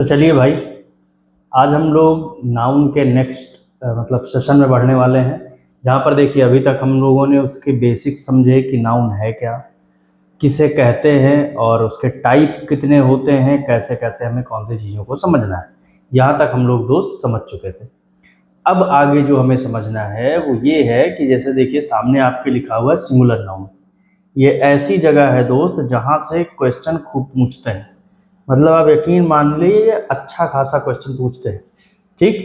तो चलिए भाई, आज हम लोग नाउन के नेक्स्ट मतलब सेशन में बढ़ने वाले हैं। जहाँ पर देखिए अभी तक हम लोगों ने उसके बेसिक समझे कि नाउन है क्या, किसे कहते हैं और उसके टाइप कितने होते हैं, कैसे कैसे हमें कौन सी चीज़ों को समझना है। यहाँ तक हम लोग दोस्त समझ चुके थे। अब आगे जो हमें समझना है वो ये है कि जैसे देखिए सामने आपके लिखा हुआ है सिंगुलर नाउन। ये ऐसी जगह है दोस्त जहाँ से क्वेश्चन खूब पूछते हैं। मतलब आप यकीन मान लीजिए अच्छा खासा क्वेश्चन पूछते हैं। ठीक,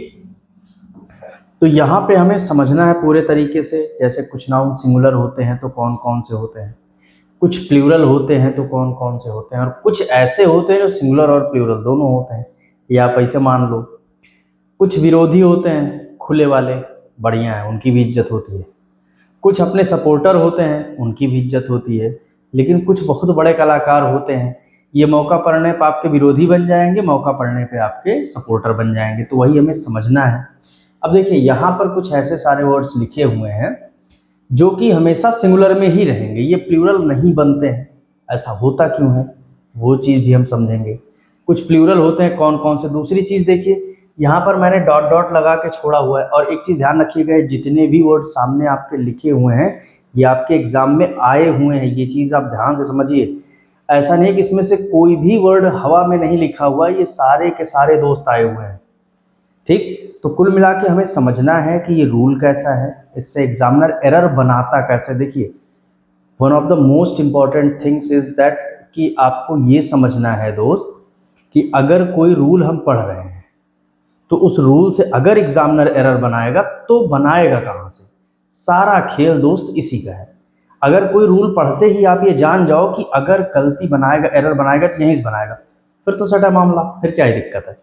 तो यहाँ पे हमें समझना है पूरे तरीके से। जैसे कुछ नाउन सिंगुलर होते हैं तो कौन कौन से होते हैं, कुछ प्लूरल होते हैं तो कौन कौन से होते हैं, और कुछ ऐसे होते हैं जो सिंगुलर और प्लूरल दोनों होते हैं। ये आप ऐसे मान लो। कुछ विरोधी होते हैं, खुले वाले, बढ़िया है, उनकी भी इज्जत होती है। कुछ अपने सपोर्टर होते हैं, उनकी भी इज्जत होती है। लेकिन कुछ बहुत बड़े कलाकार होते हैं, ये मौका पड़ने पर आपके विरोधी बन जाएंगे, मौका पड़ने पे आपके सपोर्टर बन जाएंगे। तो वही हमें समझना है। अब देखिए यहाँ पर कुछ ऐसे सारे वर्ड्स लिखे हुए हैं जो कि हमेशा सिंगुलर में ही रहेंगे, ये प्लूरल नहीं बनते हैं। ऐसा होता क्यों है वो चीज़ भी हम समझेंगे। कुछ प्लूरल होते हैं, कौन कौन से। दूसरी चीज़ देखिए, यहाँ पर मैंने डॉट डॉट लगा के छोड़ा हुआ है। और एक चीज़ ध्यान रखिएगा, जितने भी वर्ड सामने आपके लिखे हुए हैं ये आपके एग्जाम में आए हुए हैं, ये चीज़ आप ध्यान से समझिए। ऐसा नहीं है कि इसमें से कोई भी वर्ड हवा में नहीं लिखा हुआ, ये सारे के सारे दोस्त आए हुए हैं। ठीक, तो कुल मिला के हमें समझना है कि ये रूल कैसा है, इससे एग्जामिनर एरर बनाता कैसे। देखिए, one of the most important things is that कि आपको ये समझना है दोस्त कि अगर कोई रूल हम पढ़ रहे हैं तो उस रूल से अगर एग्जामिनर एरर बनाएगा तो बनाएगा कहाँ से। सारा खेल दोस्त इसी का है। अगर कोई रूल पढ़ते ही आप ये जान जाओ कि अगर गलती बनाएगा, एरर बनाएगा तो यहीं से बनाएगा, फिर तो सटा मामला, फिर क्या ही दिक्कत है।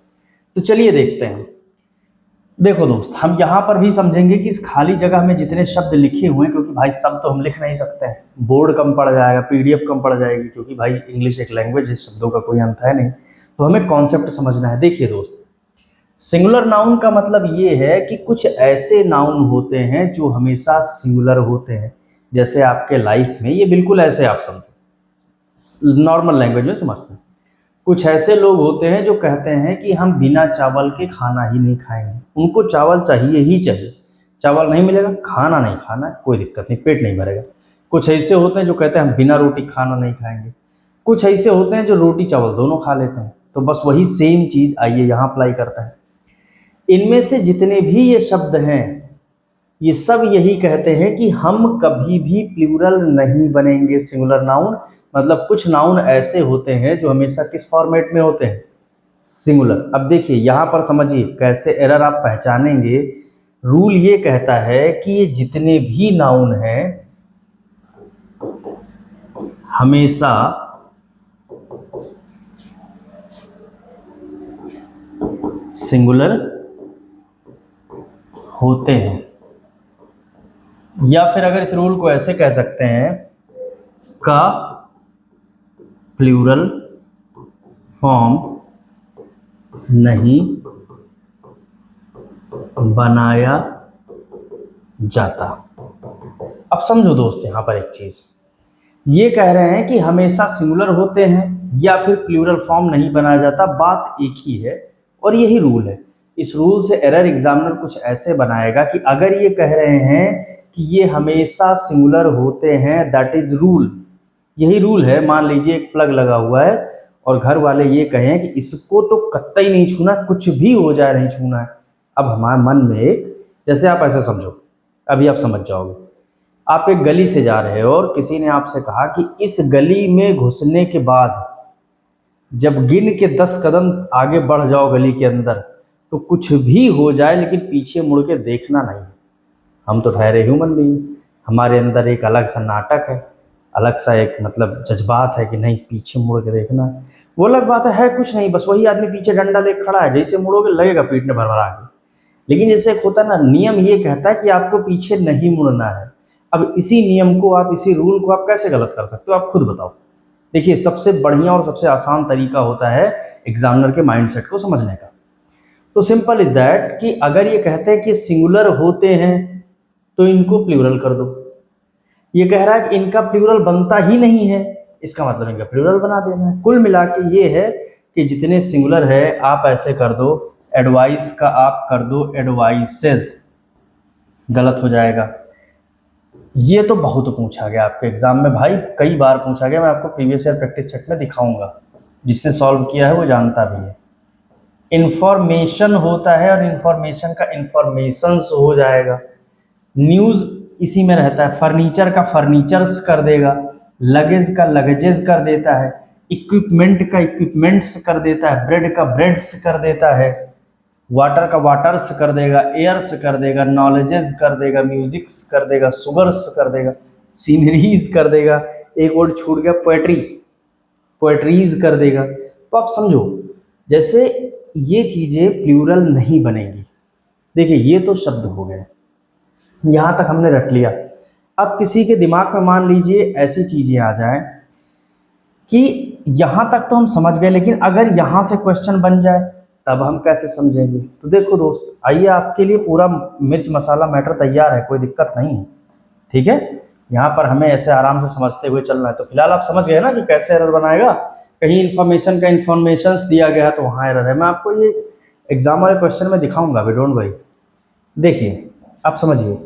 तो चलिए देखते हैं। देखो दोस्त, हम यहाँ पर भी समझेंगे कि इस खाली जगह में जितने शब्द लिखे हुए हैं, क्योंकि भाई सब तो हम लिख नहीं सकते हैं, बोर्ड कम पड़ जाएगा, पीडीएफ कम पड़ जाएगी, क्योंकि भाई इंग्लिश एक लैंग्वेज है, शब्दों का कोई अंत है नहीं। तो हमें कॉन्सेप्ट समझना है। देखिए दोस्त, सिंगुलर नाउन का मतलब ये है कि कुछ ऐसे नाउन होते हैं जो हमेशा सिंगुलर होते हैं। जैसे आपके लाइफ में, ये बिल्कुल ऐसे आप समझो, नॉर्मल लैंग्वेज में समझते हैं। कुछ ऐसे लोग होते हैं जो कहते हैं कि हम बिना चावल के खाना ही नहीं खाएंगे, उनको चावल चाहिए ही चाहिए। चावल नहीं मिलेगा, खाना नहीं खाना है, कोई दिक्कत नहीं, पेट नहीं भरेगा। कुछ ऐसे होते हैं जो कहते हैं हम बिना रोटी खाना नहीं खाएंगे। कुछ ऐसे होते हैं जो रोटी चावल दोनों खा लेते हैं। तो बस वही सेम चीज़ आइए यहाँ अप्लाई करता है। इनमें से जितने भी ये शब्द हैं, ये सब यही कहते हैं कि हम कभी भी प्लूरल नहीं बनेंगे सिंगुलर नाउन। मतलब कुछ नाउन ऐसे होते हैं जो हमेशा किस फॉर्मेट में होते हैं, सिंगुलर। अब देखिए यहाँ पर समझिए कैसे एरर आप पहचानेंगे। रूल ये कहता है कि ये जितने भी नाउन हैं हमेशा सिंगुलर होते हैं, या फिर अगर इस रूल को ऐसे कह सकते हैं, का प्लूरल फॉर्म नहीं बनाया जाता। अब समझो दोस्त, यहाँ पर एक चीज ये कह रहे हैं कि हमेशा सिंगुलर होते हैं या फिर प्लूरल फॉर्म नहीं बनाया जाता, बात एक ही है और यही रूल है। इस रूल से एरर एग्जामिनर कुछ ऐसे बनाएगा कि अगर ये कह रहे हैं कि ये हमेशा सिंगुलर होते हैं, दैट इज रूल, यही रूल है। मान लीजिए एक प्लग लगा हुआ है और घर वाले ये कहें कि इसको तो कतई नहीं छूना, कुछ भी हो जाए नहीं छूना है। अब हमारे मन में एक, जैसे आप ऐसे समझो, अभी आप समझ जाओगे। आप एक गली से जा रहे हो और किसी ने आपसे कहा कि इस गली में घुसने के बाद जब गिन के 10 कदम आगे बढ़ जाओ गली के अंदर, तो कुछ भी हो जाए लेकिन पीछे मुड़ के देखना नहीं। हम तो ठहरे ह्यूमन बीइंग, हमारे अंदर एक अलग सा नाटक है, अलग सा एक मतलब जज्बात है कि नहीं पीछे मुड़ के देखना है। वो अलग बात है कुछ नहीं, बस वही आदमी पीछे डंडा लेके खड़ा है, जैसे मुड़ोगे लगेगा पीटने भरभरा के। लेकिन जैसे एक होता है ना, नियम ये कहता है कि आपको पीछे नहीं मुड़ना है। अब इसी नियम को आप, इसी रूल को आप कैसे गलत कर सकते हो, आप खुद बताओ। देखिए, सबसे बढ़िया और सबसे आसान तरीका होता है एग्जामिनर के माइंडसेट को समझने का। तो सिंपल इज दैट कि अगर ये कहते हैं कि सिंगुलर होते हैं तो इनको प्लूरल कर दो। ये कह रहा है कि इनका प्लूरल बनता ही नहीं है, इसका मतलब इनका प्लूरल बना देना है। कुल मिला के ये है कि जितने सिंगुलर है आप ऐसे कर दो, एडवाइस का आप कर दो एडवाइसेस, गलत हो जाएगा। ये तो बहुत पूछा गया आपके एग्जाम में भाई, कई बार पूछा गया, मैं आपको प्रीवियस ईयर प्रैक्टिस सेट में दिखाऊंगा, जिसने सॉल्व किया है वो जानता भी है। इंफॉर्मेशन होता है और इंफॉर्मेशन का इंफॉर्मेशंस हो जाएगा, न्यूज़ इसी में रहता है, फर्नीचर का फर्नीचर्स कर देगा, लगेज का लगेजेस कर देता है, इक्विपमेंट का इक्विपमेंट्स कर देता है, ब्रेड का ब्रेड्स कर देता है, वाटर का वाटर्स कर देगा, एयर्स कर देगा, नॉलेजेस कर देगा, म्यूजिक्स कर देगा, सुगर्स कर देगा, सीनरीज कर देगा, एक वर्ड छूट गया पोएट्री, पोएट्रीज कर देगा। तो आप समझो जैसे ये चीज़ें प्लूरल नहीं बनेगी। देखिए ये तो शब्द हो गए, यहाँ तक हमने रट लिया। अब किसी के दिमाग में मान लीजिए ऐसी चीज़ें आ जाएं कि यहाँ तक तो हम समझ गए, लेकिन अगर यहाँ से क्वेश्चन बन जाए तब हम कैसे समझेंगे। तो देखो दोस्त, आइए आपके लिए पूरा मिर्च मसाला मैटर तैयार है, कोई दिक्कत नहीं है, ठीक है। यहाँ पर हमें ऐसे आराम से समझते हुए चलना है। तो फिलहाल आप समझ गए ना कि कैसे एरर बनाएगा, कहीं इन्फॉर्मेशन का इन्फॉर्मेशन दिया गया तो वहाँ एरर है। मैं आपको ये एग्जाम वाले क्वेश्चन में दिखाऊंगा अभी, डोंट वरी। देखिए आप समझिए,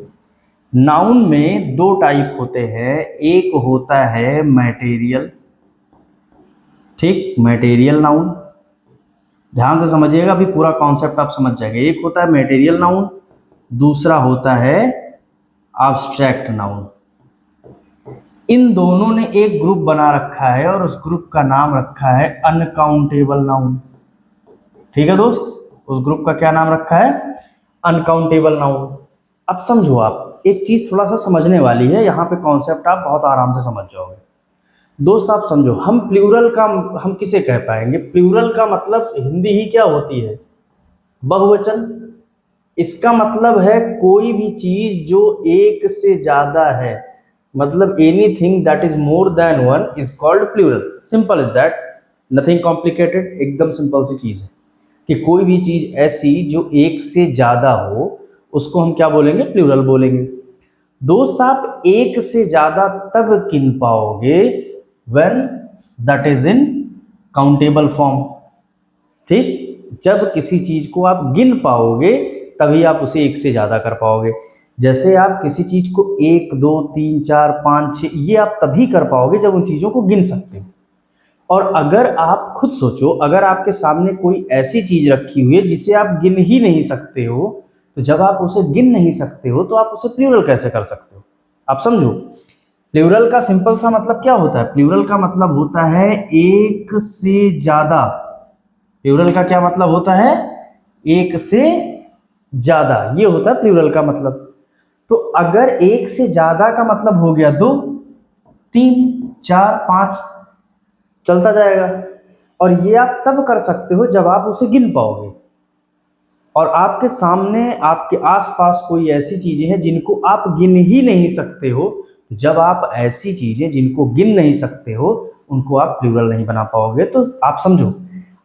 नाउन में दो टाइप होते हैं, एक होता है मैटेरियल, ठीक, मैटेरियल नाउन, ध्यान से समझिएगा, अभी पूरा कॉन्सेप्ट आप समझ जाएंगे। एक होता है मैटेरियल नाउन, दूसरा होता है एब्स्ट्रैक्ट नाउन। इन दोनों ने एक ग्रुप बना रखा है और उस ग्रुप का नाम रखा है अनकाउंटेबल नाउन, ठीक है दोस्त। उस ग्रुप का क्या नाम रखा है? Uncountable noun. अब समझो, आप एक चीज थोड़ा सा समझने वाली है, यहाँ पे कॉन्सेप्ट आप बहुत आराम से समझ जाओगे। दोस्त आप समझो, हम प्लूरल का हम किसे कह पाएंगे? प्लूरल का मतलब हिंदी ही क्या होती है? बहुवचन। इसका मतलब है कोई भी चीज जो एक से ज्यादा है, मतलब anything that is more than one is called plural. Simple is that, nothing complicated, एकदम सिंपल सी चीज है कि कोई भी चीज ऐसी जो एक से ज्यादा हो उसको हम क्या बोलेंगे? प्लूरल बोलेंगे। दोस्त आप एक से ज्यादा तब गिन पाओगे when that is in countable form, ठीक। जब किसी चीज को आप गिन पाओगे तभी आप उसे एक से ज्यादा कर पाओगे। जैसे आप किसी चीज को 1 2 3 4 5 6 ये आप तभी कर पाओगे जब उन चीजों को गिन सकते हो। और अगर आप खुद सोचो, अगर आपके सामने कोई ऐसी चीज रखी हुई है जिसे आप गिन ही नहीं सकते हो, तो जब आप उसे गिन नहीं सकते हो तो आप उसे प्लूरल कैसे कर सकते हो? आप समझो, प्लूरल का सिंपल सा मतलब क्या होता है? प्लूरल का मतलब होता है एक से ज्यादा। प्लूरल का क्या मतलब होता है? एक से ज्यादा, ये होता है प्लूरल का मतलब। तो अगर एक से ज्यादा का मतलब हो गया 2 3 4 5, चलता जाएगा। और ये आप तब कर सकते हो जब आप उसे गिन पाओगे और आपके सामने आपके आसपास कोई ऐसी चीजें हैं जिनको आप गिन ही नहीं सकते हो। जब आप ऐसी चीजें जिनको गिन नहीं सकते हो उनको आप प्लूरल नहीं बना पाओगे। तो आप समझो,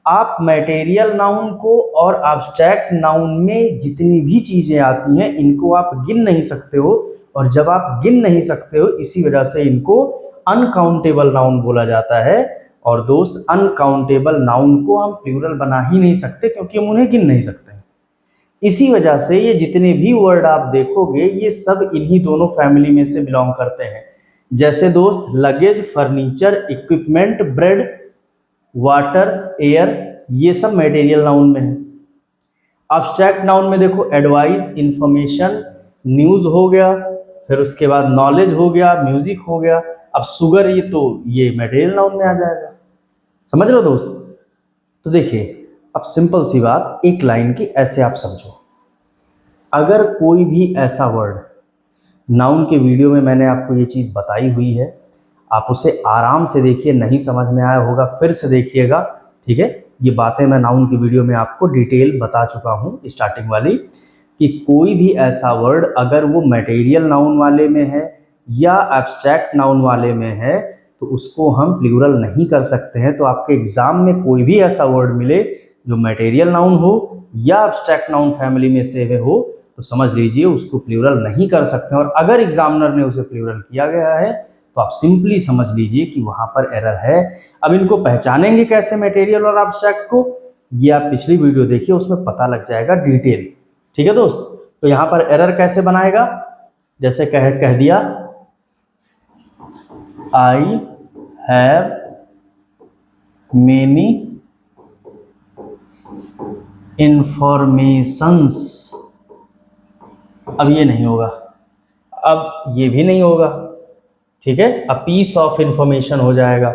आप मैटेरियल नाउन को और एब्स्ट्रैक्ट नाउन में जितनी भी चीजें आती हैं इनको आप गिन नहीं सकते हो, और जब आप गिन नहीं सकते हो इसी वजह से इनको अनकाउंटेबल नाउन बोला जाता है। और दोस्त, अनकाउंटेबल नाउन को हम प्लूरल बना ही नहीं सकते क्योंकि हम उन्हें गिन नहीं सकते। इसी वजह से ये जितने भी वर्ड आप देखोगे ये सब इन्हीं दोनों फैमिली में से बिलोंग करते हैं। जैसे दोस्त, luggage, furniture, equipment, bread, water, air, ये सब मटेरियल नाउन में है। एब्स्ट्रैक्ट नाउन में देखो, एडवाइस, इंफॉर्मेशन, न्यूज़ हो गया, फिर उसके बाद नॉलेज हो गया, म्यूजिक हो गया, अब सुगर, ये मटेरियल नाउन में आ जाएगा। समझ लो दोस्त। तो देखिए, अब सिंपल सी बात एक लाइन की ऐसे आप समझो, अगर कोई भी ऐसा वर्ड, नाउन के वीडियो में मैंने आपको ये चीज़ बताई हुई है, आप उसे आराम से देखिए, नहीं समझ में आया होगा फिर से देखिएगा, ठीक है। ये बातें मैं नाउन की वीडियो में आपको डिटेल बता चुका हूँ स्टार्टिंग वाली, कि कोई भी ऐसा वर्ड अगर वो मटेरियल नाउन वाले में है या एब्स्ट्रैक्ट नाउन वाले में है तो उसको हम प्लूरल नहीं कर सकते हैं। तो आपके एग्जाम में कोई भी ऐसा वर्ड मिले जो मटेरियल नाउन हो या एब्स्ट्रैक्ट नाउन फैमिली में से हो तो समझ लीजिए उसको प्लूरल नहीं कर सकते हैं। और अगर एग्जामिनर ने उसे प्लूरल किया गया है तो आप सिंपली समझ लीजिए कि वहाँ पर एरर है। अब इनको पहचानेंगे कैसे मटेरियल और एब्स्ट्रैक्ट को, ये आप पिछली वीडियो देखिए, उसमें पता लग जाएगा डिटेल। ठीक है दोस्त, तो यहाँ पर एरर कैसे बनाएगा, जैसे कह दिया आई हैव मेनी इंफॉर्मेशंस, अब ये नहीं होगा, अब ये भी नहीं होगा। ठीक है, अब पीस ऑफ इंफॉर्मेशन हो जाएगा।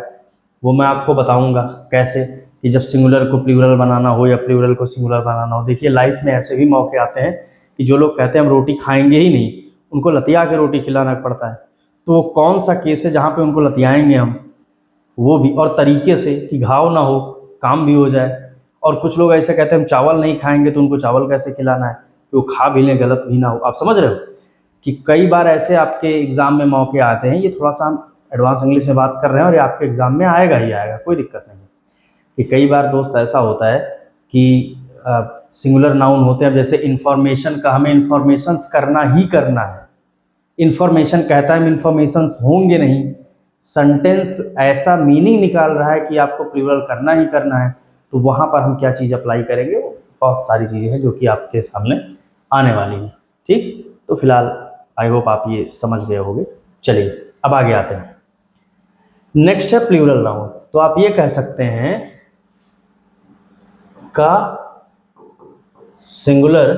वो मैं आपको बताऊंगा कैसे, कि जब सिंगुलर को प्लूरल बनाना हो या प्लूरल को सिंगुलर बनाना हो। देखिए लाइफ में ऐसे भी मौके आते हैं कि जो लोग कहते हैं हम रोटी खाएंगे ही नहीं, उनको लतिया के रोटी खिलाना पड़ता है। तो वो कौन सा केस है जहाँ पे उनको लतियाएंगे हम, वो भी और तरीके से कि घाव ना हो, काम भी हो जाए। और कुछ लोग ऐसे कहते हैं हम चावल नहीं खाएंगे, तो उनको चावल कैसे खिलाना है कि वो खा भी लें, गलत भी ना हो। आप समझ रहे हो कि कई बार ऐसे आपके एग्ज़ाम में मौके आते हैं। ये थोड़ा सा हम एडवांस इंग्लिश में बात कर रहे हैं और ये आपके एग्ज़ाम में आएगा ही आएगा, कोई दिक्कत नहीं है। कि कई बार दोस्त ऐसा होता है कि सिंगुलर नाउन होते हैं, जैसे इन्फॉर्मेशन का हमें इन्फॉर्मेशंस करना ही करना है। इन्फॉर्मेशन कहता है हम इन्फॉर्मेशंस होंगे नहीं, सेंटेंस ऐसा मीनिंग निकाल रहा है कि आपको प्लूरल करना ही करना है। तो वहाँ पर हम क्या चीज़ अप्लाई करेंगे, वो बहुत सारी चीज़ें हैं जो कि आपके सामने आने वाली हैं। ठीक, तो फिलहाल आई होप आप ये समझ गए होंगे। चलिए अब आगे आते हैं। नेक्स्ट है प्लूरल नाउन। तो आप ये कह सकते हैं का सिंगुलर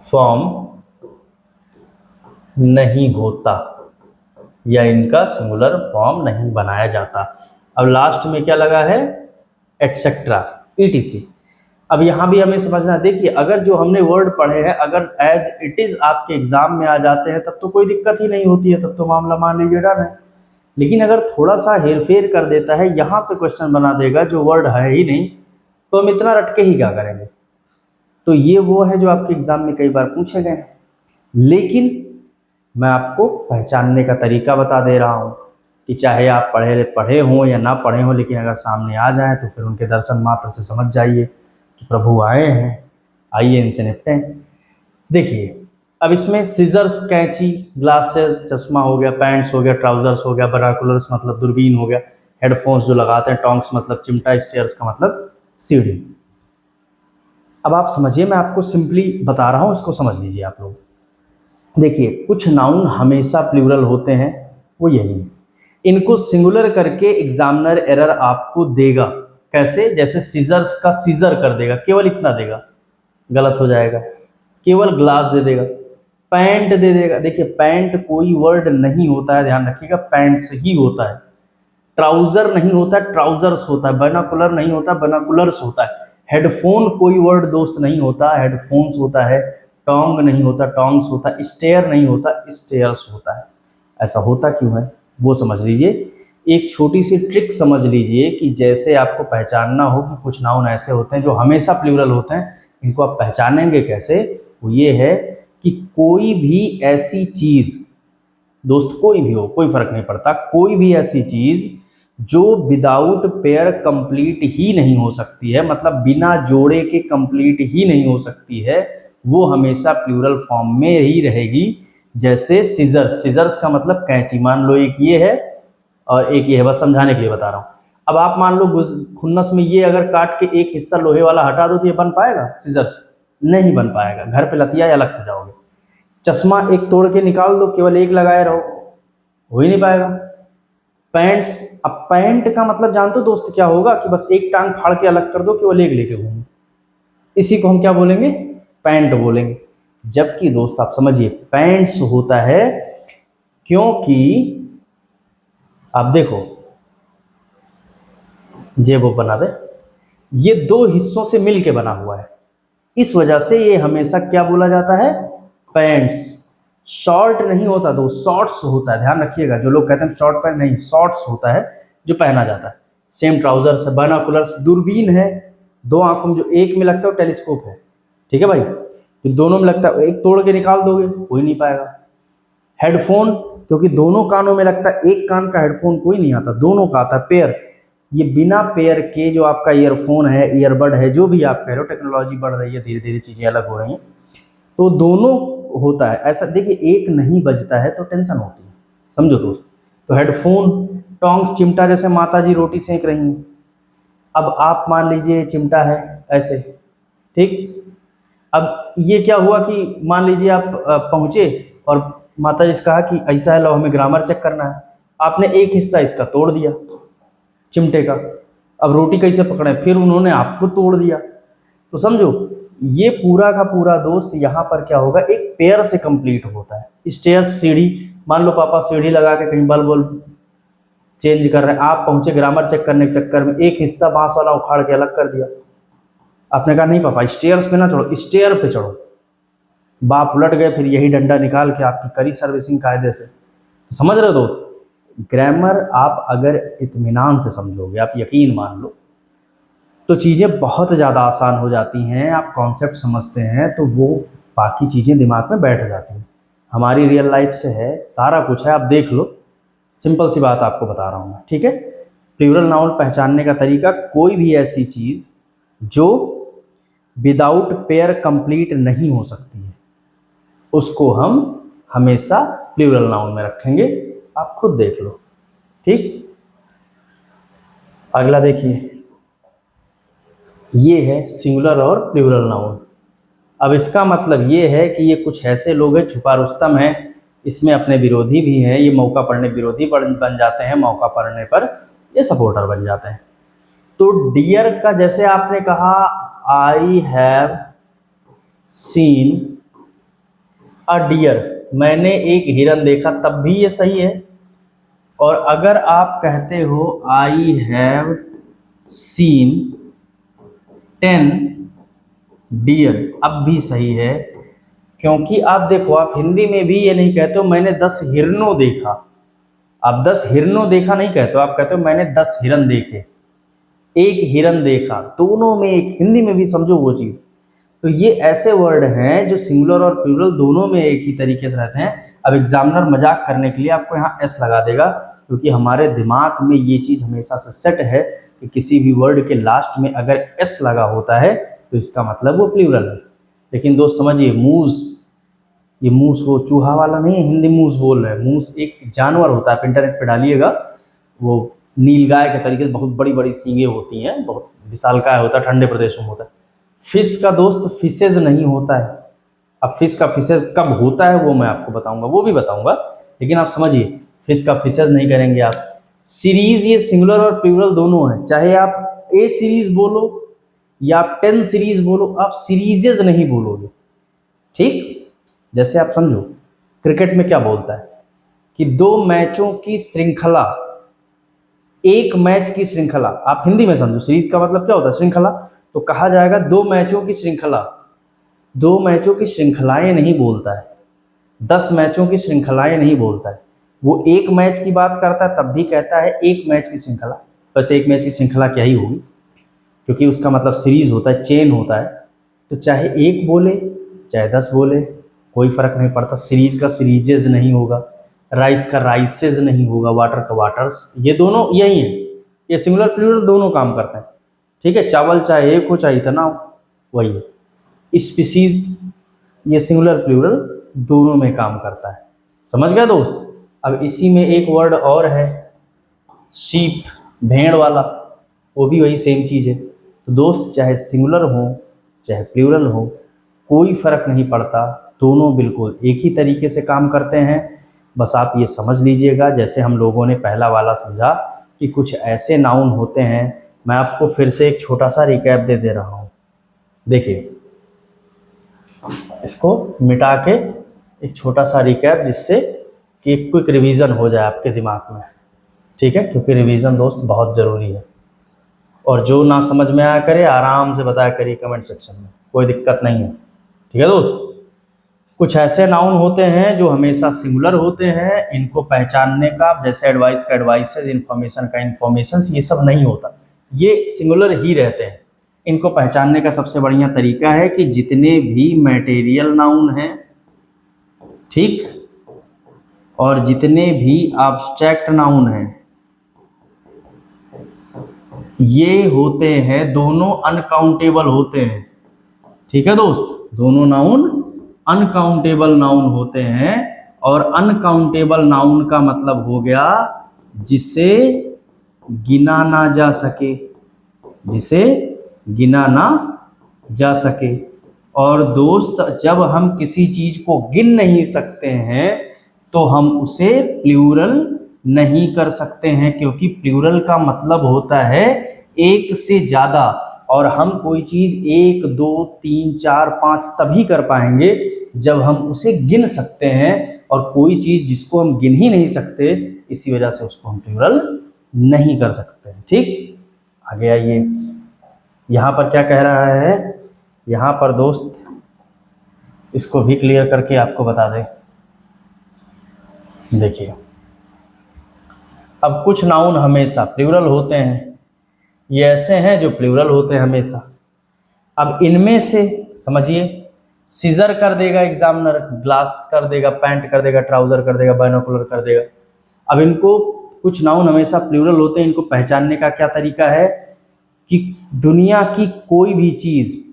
फॉर्म नहीं होता या इनका सिंगुलर फॉर्म नहीं बनाया जाता। अब लास्ट में क्या लगा है, एटसेट्रा, ETC। अब यहाँ भी हमें समझना, देखिए अगर जो हमने वर्ड पढ़े हैं अगर एज इट इज़ आपके एग्जाम में आ जाते हैं तब तो कोई दिक्कत ही नहीं होती है, तब तो मामला मान लीजिए डन है। लेकिन अगर थोड़ा सा हेरफेर कर देता है, यहाँ से क्वेश्चन बना देगा जो वर्ड है ही नहीं, तो हम इतना रट के ही क्या करेंगे। तो ये वो है जो आपके एग्जाम में कई बार पूछे गए हैं। लेकिन मैं आपको पहचानने का तरीका बता दे रहा हूँ कि चाहे आप पढ़े हों या ना पढ़े हों, लेकिन अगर सामने आ जाए तो फिर उनके दर्शन मात्र से समझ जाइए कि प्रभु आए हैं, आइए इनसे निपटें। देखिए अब इसमें सीजर्स, कैंची, ग्लासेस, चश्मा हो गया, पैंट्स हो गया, ट्राउजर्स हो गया, बराकुलर्स मतलब दूरबीन हो गया, हेडफोन्स जो लगाते हैं, टोंक्स मतलब चिमटा, स्टेयर्स का मतलब सीढ़ी। अब आप समझिए, मैं आपको सिंपली बता रहा हूँ, इसको समझ लीजिए आप लोग। देखिए कुछ नाउन हमेशा प्लूरल होते हैं, वो यही है। इनको सिंगुलर करके एग्जामिनर एरर आपको देगा। कैसे, जैसे सीजर्स का सीजर कर देगा, केवल इतना देगा, गलत हो जाएगा। केवल ग्लास दे देगा, पैंट दे देगा। देखिए पैंट कोई वर्ड नहीं होता है, ध्यान रखिएगा, पैंट्स ही होता है। ट्राउजर नहीं होता, ट्राउजर्स होता है। बनाकुलर नहीं होता, बनाकुलर्स होता है। हेडफोन कोई वर्ड दोस्त नहीं होता, हेडफोन्स होता है। टोंग नहीं होता, टोंग्स होता है। स्टेयर नहीं होता, स्टेयर्स होता है। ऐसा होता क्यों है वो समझ लीजिए। एक छोटी सी ट्रिक समझ लीजिए कि जैसे आपको पहचानना हो कि कुछ नाउन ऐसे होते हैं जो हमेशा प्लूरल होते हैं, इनको आप पहचानेंगे कैसे, वो ये है कि कोई भी ऐसी चीज़, दोस्त कोई भी हो, कोई फर्क नहीं पड़ता, कोई भी ऐसी चीज़ जो विदाउट पेयर कंप्लीट ही नहीं हो सकती है, मतलब बिना जोड़े के कंप्लीट ही नहीं हो सकती है, वो हमेशा प्लूरल फॉर्म में ही रहेगी। जैसे सीजर्स, सीजर्स का मतलब कैंची, मान लो एक ये है और एक ये है, बस समझाने के लिए बता रहा हूँ। अब आप मान लो खुन्नस में ये अगर काट के एक हिस्सा लोहे वाला हटा दो तो ये बन पाएगा सीजर्स? नहीं बन पाएगा, घर पे लतिया या अलग से जाओगे। चश्मा एक तोड़ के निकाल दो, केवल एक लगाए रहो, हो ही नहीं पाएगा। पैंट्स, अब पैंट का मतलब जानते हो दोस्त क्या होगा कि बस एक टांग फाड़ के अलग कर दो, केवल एक लेके घूमो, इसी को हम क्या बोलेंगे, पैंट बोलेंगे। जबकि दोस्त आप समझिए पैंट्स होता है, क्योंकि आप देखो ये वो बना दे, ये दो हिस्सों से मिलके बना हुआ है, इस वजह से ये हमेशा क्या बोला जाता है, पैंट्स। शॉर्ट नहीं होता दोस्त, शॉर्ट्स होता है, ध्यान रखिएगा। जो लोग कहते हैं शॉर्ट पैंट, नहीं, शॉर्ट्स होता है जो पहना जाता है। सेम ट्राउजर्स है, बाइनोकुलर्स, दूरबीन है, दो आंखों में जो एक में लगता है वो टेलीस्कोप है, ठीक है भाई, जो दोनों में लगता है, एक तोड़ के निकाल दोगे हो ही नहीं पाएगा। हेडफोन, क्योंकि दोनों कानों में लगता है, एक कान का हेडफोन कोई नहीं आता, दोनों का आता है, पेयर। ये बिना पेयर के जो आपका ईयरफोन है, ईयरबड है, जो भी आप कह रहे हो, टेक्नोलॉजी बढ़ रही है, धीरे धीरे चीज़ें अलग हो रही हैं, तो दोनों होता है। ऐसा देखिए, एक नहीं बजता है तो टेंशन होती है, समझो दोस्त। तो हेडफोन, टोंग्स, चिमटा, जैसे माता जी रोटी सेक रही हैं, अब आप मान लीजिए चिमटा है ऐसे, ठीक। अब ये क्या हुआ कि मान लीजिए आप पहुँचे और माता जी से कहा कि ऐसा है, लो हमें ग्रामर चेक करना है। आपने एक हिस्सा इसका तोड़ दिया चिमटे का, अब रोटी कैसे पकड़े, फिर उन्होंने आपको तोड़ दिया। तो समझो ये पूरा का पूरा दोस्त यहाँ पर क्या होगा, एक पेयर से कंप्लीट होता है। स्टेयर्स, सीढ़ी, मान लो पापा सीढ़ी लगा के कहीं बल्ब वल्ब चेंज कर रहे हैं, आप पहुँचे ग्रामर चेक करने के चक्कर में एक हिस्सा बांस वाला उखाड़ के अलग कर दिया। आपने कहा नहीं पापा स्टेयर्स पे ना चढ़ो, स्टेयर पे चढ़ो। बाप उलट गए, फिर यही डंडा निकाल के आपकी करी सर्विसिंग कायदे से। तो समझ रहे हो दोस्त, ग्रामर आप अगर इत्मीनान से समझोगे, आप यकीन मान लो, तो चीज़ें बहुत ज़्यादा आसान हो जाती हैं। आप कॉन्सेप्ट समझते हैं तो वो बाकी चीज़ें दिमाग में बैठ जाती हैं। हमारी रियल लाइफ से है, सारा कुछ है, आप देख लो। सिंपल सी बात आपको बता रहा हूँ मैं, ठीक है। प्लूरल नाउन पहचानने का तरीका, कोई भी ऐसी चीज़ जो विदाउट पेयर कंप्लीट नहीं हो सकती है उसको हम हमेशा प्लूरल नाउन में रखेंगे। आप खुद देख लो, ठीक। अगला देखिए, ये है सिंगुलर और प्लूरल नाउन। अब इसका मतलब ये है कि ये कुछ ऐसे लोग हैं, छुपा रुस्तम है, इसमें अपने विरोधी भी हैं। ये मौका पड़ने विरोधी बन जाते हैं, मौका पड़ने पर ये सपोर्टर बन जाते हैं। तो डियर का जैसे आपने कहा I have seen a deer, मैंने एक हिरन देखा, तब भी ये सही है। और अगर आप कहते हो आई हैव सीन 10 डियर, अब भी सही है। क्योंकि आप देखो, आप हिंदी में भी ये नहीं कहते हो मैंने 10 हिरनों देखा, आप 10 हिरनों देखा नहीं कहते हो, आप कहते हो मैंने 10 हिरन देखे, एक हिरन देखा। दोनों में एक, हिंदी में भी समझो वो चीज़। तो ये ऐसे वर्ड हैं जो सिंगुलर और प्लूरल दोनों में एक ही तरीके से रहते हैं। अब एग्जामिनर मजाक करने के लिए आपको यहाँ एस लगा देगा, क्योंकि हमारे दिमाग में ये चीज़ हमेशा से सेट है कि किसी भी वर्ड के लास्ट में अगर एस लगा होता है तो इसका मतलब वो प्लूरल है। लेकिन दोस्त समझिए, मूस, ये मूस वो चूहा वाला नहीं है, हिंदी मूस बोल रहे हैं। मूस एक जानवर होता है, आप इंटरनेट पे डालिएगा, वो नीलगाय के तरीके से बहुत बड़ी बड़ी सींगें होती हैं, बहुत विशालकाय होता है, ठंडे प्रदेशों में होता है। फिश का दोस्त फिशेज नहीं होता है। अब फिश का फिशेज कब होता है वो मैं आपको बताऊंगा, वो भी बताऊंगा, लेकिन आप समझिए फिश का फिशेज नहीं करेंगे आप। सीरीज, ये सिंगुलर और प्लूरल दोनों है, चाहे आप ए सीरीज बोलो या आप 10 सीरीज बोलो, आप सीरीजेज नहीं बोलोगे, ठीक। जैसे आप समझो, क्रिकेट में क्या बोलता है कि 2 मैचों की श्रृंखला, एक मैच की श्रृंखला। आप हिंदी में समझो, सीरीज का मतलब क्या होता है, श्रृंखला। तो कहा जाएगा 2 मैचों की श्रृंखला। 2 मैचों की श्रृंखलाएं नहीं बोलता है, 10 मैचों की श्रृंखलाएं नहीं बोलता है। वो एक मैच की बात करता है तब भी कहता है एक मैच की श्रृंखला। वैसे एक मैच की श्रृंखला क्या ही होगी, क्योंकि उसका मतलब सीरीज होता है, चेन होता है। तो चाहे एक बोले चाहे 10 बोले, कोई फर्क नहीं पड़ता। सीरीज का सीरीजेज नहीं होगा, राइस का राइसेज नहीं होगा, वाटर का वाटर्स, ये दोनों यही हैं। ये सिंगुलर प्लूरल दोनों काम करते हैं, ठीक है। चावल चाहे एक हो चाहे इतना हो, वही है। स्पीसीज, ये सिंगुलर प्लूरल दोनों में काम करता है। समझ गया दोस्त। अब इसी में एक वर्ड और है, शीप, भेड़ वाला, वो भी वही सेम चीज़ है। तो दोस्त चाहे सिंगुलर हो चाहे प्लूरल हो, कोई फ़र्क नहीं पड़ता, दोनों बिल्कुल एक ही तरीके से काम करते हैं। बस आप ये समझ लीजिएगा, जैसे हम लोगों ने पहला वाला समझा कि कुछ ऐसे नाउन होते हैं। मैं आपको फिर से एक छोटा सा रिकैप दे रहा हूँ। देखिए, इसको मिटा के एक छोटा सा रिकैप, जिससे कि एक क्विक रिवीजन हो जाए आपके दिमाग में, ठीक है। क्योंकि रिवीजन दोस्त बहुत ज़रूरी है। और जो ना समझ में आया करे आराम से बताया करिए कमेंट सेक्शन में, कोई दिक्कत नहीं है, ठीक है दोस्त। कुछ ऐसे नाउन होते हैं जो हमेशा सिंगुलर होते हैं, इनको पहचानने का, जैसे एडवाइस का एडवाइसेज, इन्फॉर्मेशन का इन्फॉर्मेशन, ये सब नहीं होता, ये सिंगुलर ही रहते हैं। इनको पहचानने का सबसे बढ़िया तरीका है कि जितने भी मटेरियल नाउन हैं, ठीक, और जितने भी एब्स्ट्रैक्ट नाउन हैं, ये होते हैं दोनों अनकाउंटेबल होते हैं, ठीक है दोस्त। दोनों नाउन अनकाउंटेबल नाउन होते हैं और अनकाउंटेबल नाउन का मतलब हो गया जिसे गिना ना जा सके, जिसे गिना ना जा सके। और दोस्त, जब हम किसी चीज को गिन नहीं सकते हैं तो हम उसे प्लूरल नहीं कर सकते हैं, क्योंकि प्लूरल का मतलब होता है एक से ज्यादा। और हम कोई चीज 1 2 3 4 5 तभी कर पाएंगे जब हम उसे गिन सकते हैं, और कोई चीज जिसको हम गिन ही नहीं सकते, इसी वजह से उसको हम प्लूरल नहीं कर सकते हैं। ठीक, आगे आइए। यहां पर क्या कह रहा है, यहां पर दोस्त इसको भी क्लियर करके आपको बता दें। देखिए, अब कुछ नाउन हमेशा प्लूरल होते हैं, ये ऐसे हैं जो प्लूरल होते हैं हमेशा। अब इनमें से समझिए, सीजर कर देगा एग्जामिनर, ग्लास कर देगा, पैंट कर देगा, ट्राउजर कर देगा, बाइनोकुलर कर देगा। अब इनको, कुछ नाउन हमेशा प्लूरल होते हैं, इनको पहचानने का क्या तरीका है कि दुनिया की कोई भी चीज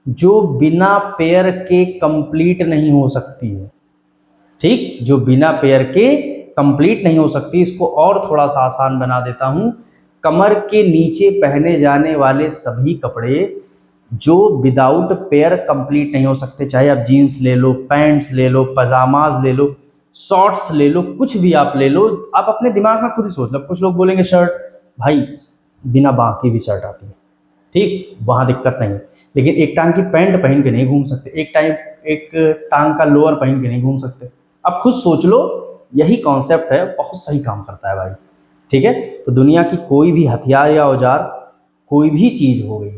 जो बिना पेयर के कंप्लीट नहीं हो सकती है, ठीक, जो बिना पेयर के कंप्लीट नहीं हो सकती, इसको और थोड़ा सा आसान बना देता हूं। कमर के नीचे पहने जाने वाले सभी कपड़े जो विदाउट पेयर कंप्लीट नहीं हो सकते, चाहे आप जीन्स ले लो, पैंट्स ले लो, पजामाज ले लो, शॉर्ट्स ले लो, कुछ भी आप ले लो, आप अपने दिमाग में खुद ही सोच लो। कुछ लोग बोलेंगे शर्ट, भाई बिना बांह की भी शर्ट आती है, ठीक, वहाँ दिक्कत नहीं है, लेकिन एक टांग की पैंट पहन के नहीं घूम सकते, एक टांग का लोअर पहन के नहीं घूम सकते। अब खुद सोच लो, यही कॉन्सेप्ट है, बहुत सही काम करता है भाई। ठीक है, तो दुनिया की कोई भी हथियार या औजार, कोई भी चीज़ हो गई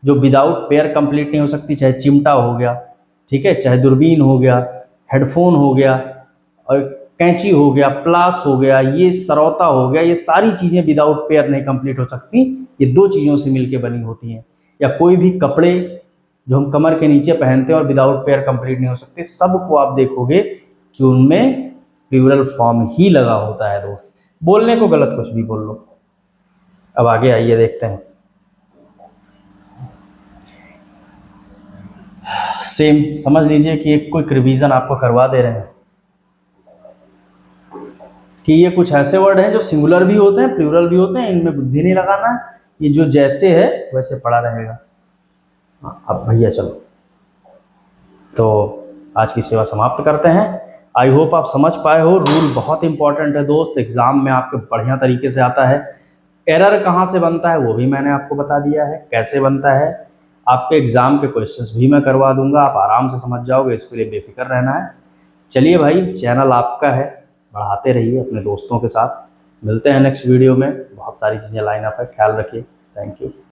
जो विदाउट पेयर कंप्लीट नहीं हो सकती, चाहे चिमटा हो गया, ठीक है, चाहे दूरबीन हो गया, हेडफोन हो गया, और कैंची हो गया, प्लास हो गया, ये सरौता हो गया, ये सारी चीज़ें विदाउट पेयर नहीं कंप्लीट हो सकती, ये दो चीज़ों से मिलके बनी होती हैं। या कोई भी कपड़े जो हम कमर के नीचे पहनते हैं और विदाउट पेयर कंप्लीट नहीं हो सकते, सबको आप देखोगे कि उनमें प्लूरल फॉर्म ही लगा होता है दोस्त। बोलने को गलत कुछ भी बोल लो। अब आगे आइए, देखते हैं। सेम समझ लीजिए कि एक क्विक रिवीजन आपको करवा दे रहे हैं कि ये कुछ ऐसे वर्ड हैं जो सिंगुलर भी होते हैं, प्लूरल भी होते हैं, इनमें बुद्धि नहीं लगाना है, ये जो जैसे है वैसे पड़ा रहेगा। अब भैया चलो, तो आज की सेवा समाप्त करते हैं। आई होप आप समझ पाए हो। रूल बहुत इंपॉर्टेंट है दोस्त, एग्जाम में आपके बढ़िया तरीके से आता है। एरर कहाँ से बनता है वो भी मैंने आपको बता दिया है, कैसे बनता है। आपके एग्जाम के क्वेश्चंस भी मैं करवा दूंगा, आप आराम से समझ जाओगे, इसके लिए बेफिक्र रहना है। चलिए भाई, चैनल आपका है, बढ़ाते रहिए अपने दोस्तों के साथ। मिलते हैं नेक्स्ट वीडियो में, बहुत सारी चीज़ें लाइन अप है, ख्याल रखिए। Thank you.